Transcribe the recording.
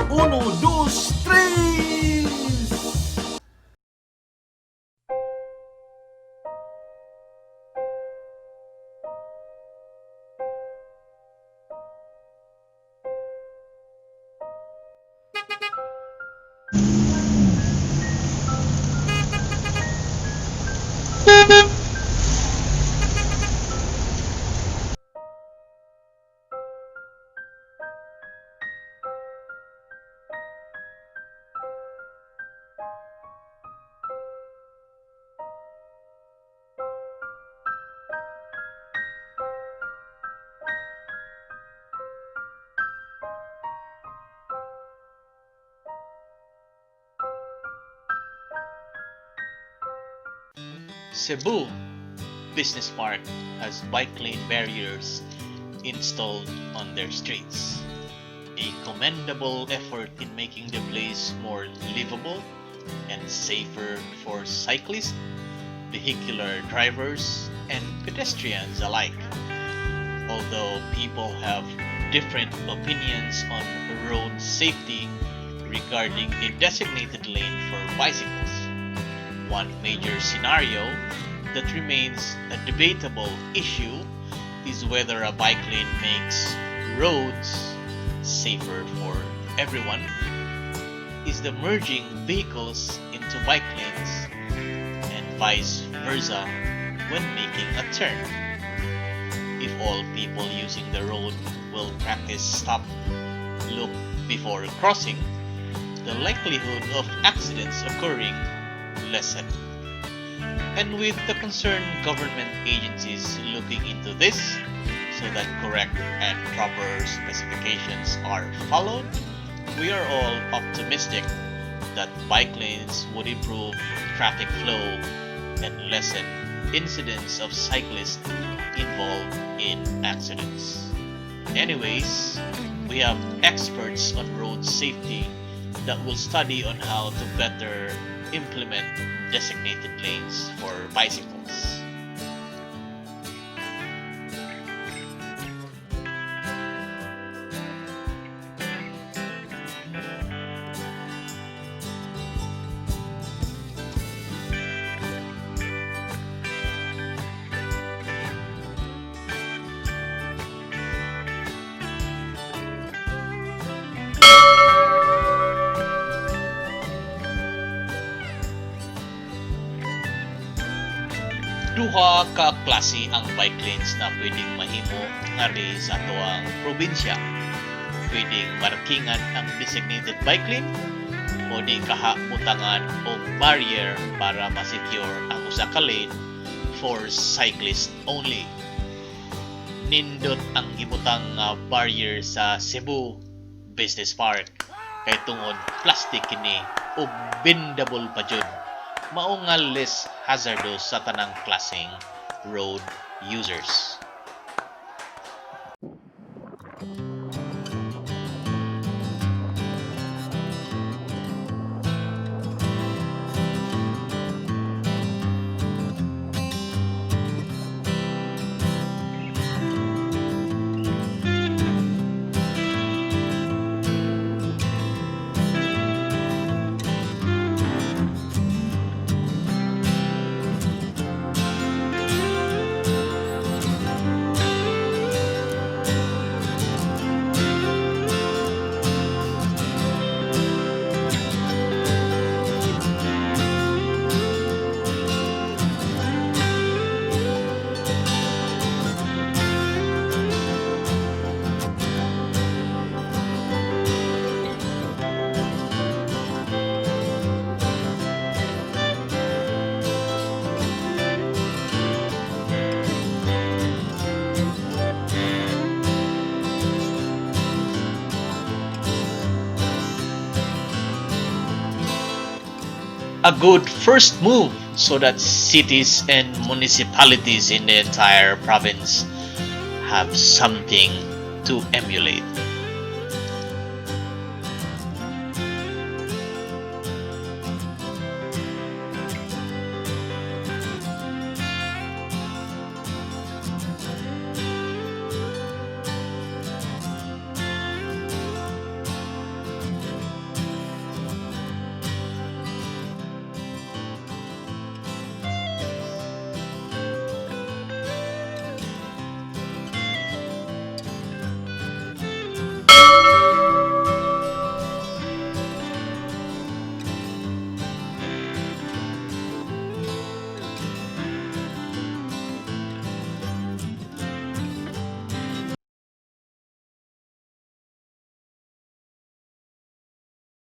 Uno, dos, tres! Cebu Business Park has bike lane barriers installed on their streets. A commendable effort in making the place more livable and safer for cyclists, vehicular drivers, and pedestrians alike. Although people have different opinions on road safety regarding a designated lane for bicycles. One major scenario that remains a debatable issue is whether a bike lane makes roads safer for everyone. Is the merging vehicles into bike lanes and vice versa when making a turn? If all people using the road will practice stop, look before crossing, the likelihood of accidents occurring lessen. And with the concerned government agencies looking into this so that correct and proper specifications are followed, we are all optimistic that bike lanes would improve traffic flow and lessen incidents of cyclists involved in accidents. Anyways, we have experts on road safety that will study on how to better implement designated lanes for bicycles. Duha ka klase ang bike lanes na pwedeng mahimo ngari sa atoang probinsya. Pwedeng markingan ang designated bike lane o di kaha butangan og barrier para ma-secure ang usa ka lane for cyclists only. Nindot ang gibutang barrier sa Cebu Business Park kay tungod plastic kini ug bendable pa jud. Mao nga less hazardous sa tanang klaseng road users. a good first move so that cities and municipalities in the entire province have something to emulate.